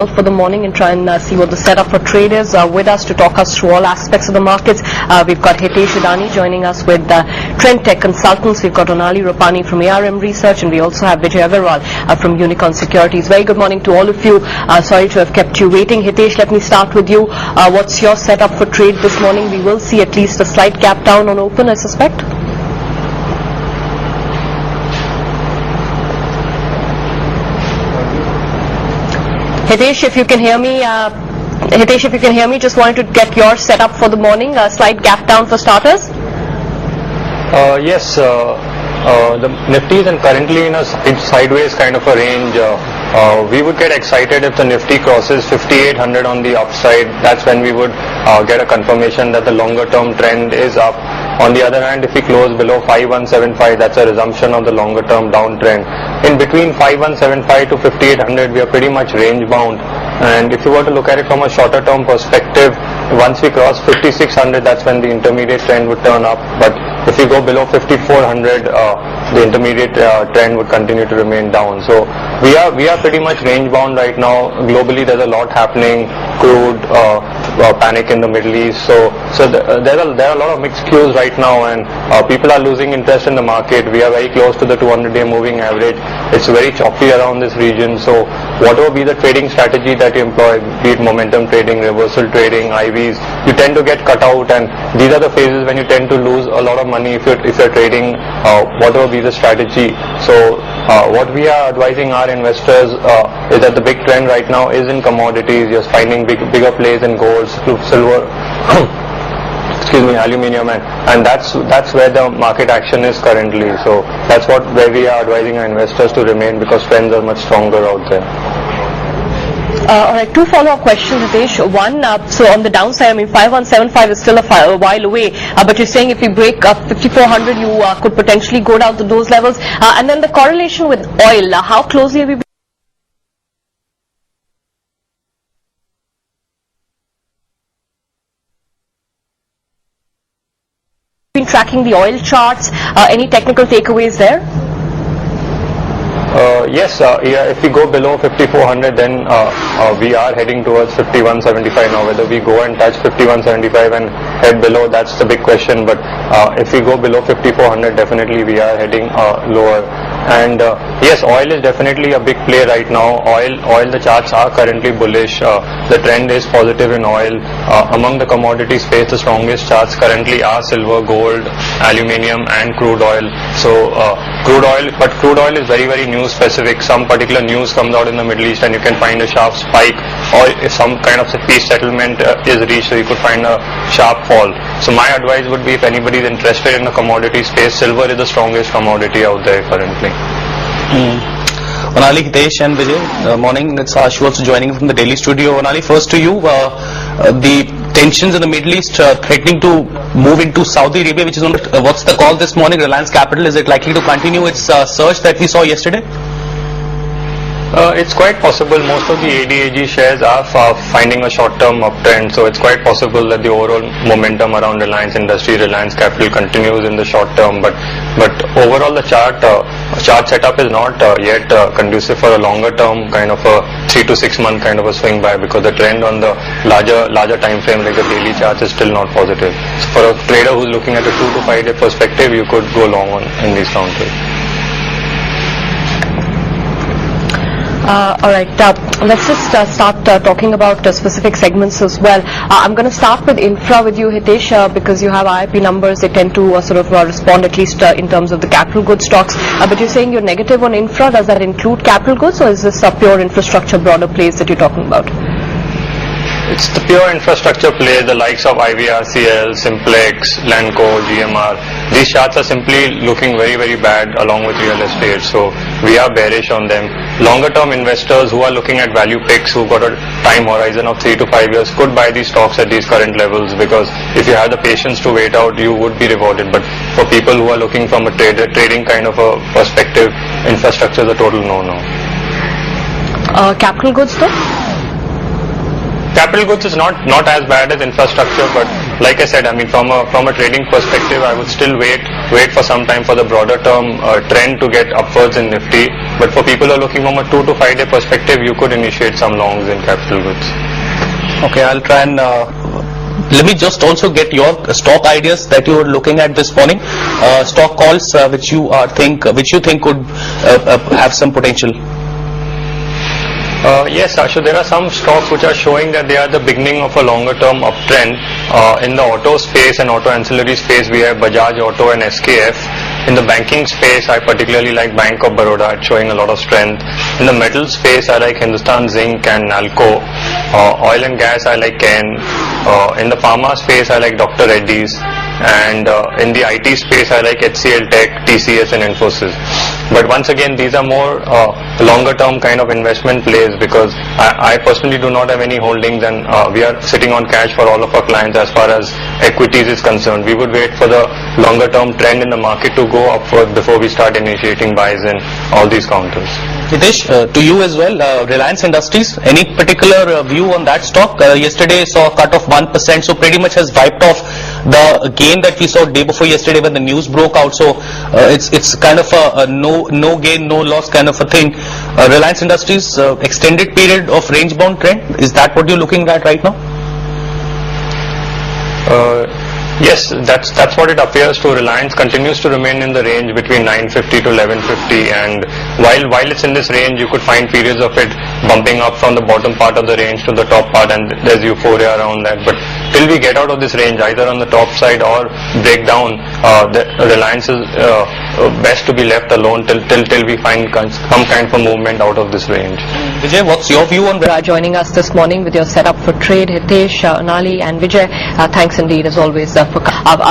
For the morning and try and see what the setup for trade is. With us to talk us through all aspects of the markets, we've got Hitesh Eidnani joining us with Trend Tech Consultants. We've got Onali Ropani from ARM Research, and we also have Vijay Agarwal from Unicorn Securities. Very good morning to all of you. Sorry to have kept you waiting. Hitesh, let me start with you. What's your setup for trade this morning? We will see at least a slight gap down on open, I suspect. Hitesh, if you can hear me, just wanted to get your setup for the morning. A slight gap down for starters. Yes, the Nifty is currently in a sideways kind of a range. We would get excited if the Nifty crosses 5800 on the upside. That's when we would get a confirmation that the longer term trend is up. On the other hand, if we close below 5175, that's a resumption of the longer term downtrend. In between 5175 to 5800, we are pretty much range bound. And if you were to look at it from a shorter term perspective, once we cross 5600, that's when the intermediate trend would turn up. But if we go below 5400, the intermediate trend would continue to remain down. So we are pretty much range bound right now. Globally, there's a lot happening. Crude, panic in the Middle East. So there are a lot of mixed cues right now, and people are losing interest in the market. We are very close to the 200-day moving average. It's very choppy around this region. So whatever be the trading strategy that you employ, be it momentum trading, reversal trading, IVs, you tend to get cut out, and these are the phases when you tend to lose a lot of money if you're trading whatever be the strategy. So what we are advising our investors is that the big trend right now is in commodities. You're finding bigger plays in gold, silver, aluminium, and that's where the market action is currently. So that's where we are advising our investors to remain, because trends are much stronger out there. All right, two follow-up questions, Hitesh. One, so on the downside, 5175 is still a while away, but you're saying if we break 5400, you could potentially go down to those levels. And then the correlation with oil, how closely have we been tracking the oil charts? Any technical takeaways there? Yes, if we go below 5400, then we are heading towards 5175 now. Whether we go and touch 5175 and head below, that's the big question. But if we go below 5400, definitely we are heading lower. And yes, oil is definitely a big play right now. Oil, the charts are currently bullish. The trend is positive in oil. Among the commodity space, the strongest charts currently are silver, gold, aluminium, and crude oil. So crude oil is very, very news specific. Some particular news comes out in the Middle East and you can find a sharp spike, or if some kind of peace settlement is reached, so you could find a sharp fall. So my advice would be, if anybody is interested in the commodity space, silver is the strongest commodity out there currently. Onali, Hitesh and Vijay, morning. It's Ashu also joining from the Delhi studio. Onali, first to you. The tensions in the Middle East threatening to move into Saudi Arabia, which is on what's the call this morning? Reliance Capital, is it likely to continue its surge that we saw yesterday? It's quite possible. Most of the ADAG shares are finding a short-term uptrend, so it's quite possible that the overall momentum around Reliance Industry, Reliance Capital continues in the short term. But overall, the chart setup is not yet conducive for a longer-term kind of a 3 to 6 month kind of a swing by, because the trend on the larger time frame, like the daily charts, is still not positive. So for a trader who's looking at a 2 to 5 day perspective, you could go long in these counters. All right, let's just start talking about specific segments as well. I'm going to start with infra with you, Hitesh, because you have IIP numbers. They tend to respond, at least in terms of the capital goods stocks. But you're saying you're negative on infra. Does that include capital goods, or is this a pure infrastructure broader plays that you're talking about? It's the pure infrastructure play, the likes of IVRCL, Simplex, Lanco, GMR. These charts are simply looking very, very bad along with real estate. So we are bearish on them. Longer term investors who are looking at value picks, who've got a time horizon of 3 to 5 years, could buy these stocks at these current levels, because if you have the patience to wait out, you would be rewarded. But for people who are looking from a trading kind of a perspective, infrastructure is a total no-no. Capital goods though? Capital goods is not as bad as infrastructure, but like I said, from a trading perspective, I would still wait for some time for the broader term trend to get upwards in Nifty. But for people who are looking from a 2 to 5 day perspective, you could initiate some longs in capital goods. Okay, I'll try and let me just also get your stock ideas that you were looking at this morning. Stock calls which you think could have some potential. Yes, Ashu, there are some stocks which are showing that they are the beginning of a longer term uptrend. In the auto space and auto ancillary space, we have Bajaj Auto and SKF. In the banking space, I particularly like Bank of Baroda. It's showing a lot of strength. In the metal space, I like Hindustan Zinc and Nalco. Oil and gas, I like Ken. In the pharma space, I like Dr. Reddy's. And in the IT space, I like HCL Tech, TCS and Infosys. But once again, these are more longer term kind of investment plays, because I personally do not have any holdings, and we are sitting on cash for all of our clients as far as equities is concerned. We would wait for the longer term trend in the market to go upward before we start initiating buys in all these counters. Hitesh, to you as well, Reliance Industries, any particular view on that stock? Yesterday saw a cut of 1%, so pretty much has wiped off the gain that we saw day before yesterday when the news broke out. So it's kind of a no gain, no loss kind of a thing. Reliance Industries, extended period of range bound trend, is that what you're looking at right now? Yes, that's what it appears to. Reliance continues to remain in the range between 950 to 1150, and while it's in this range, you could find periods of it bumping up from the bottom part of the range to the top part, and there's euphoria around that. But till we get out of this range, either on the top side or break down, the Reliance is best to be left alone till we find some kind of a movement out of this range. Vijay, what's your view on Joining us this morning with your setup for trade, Hitesh, Eidnani and Vijay. Thanks indeed as always for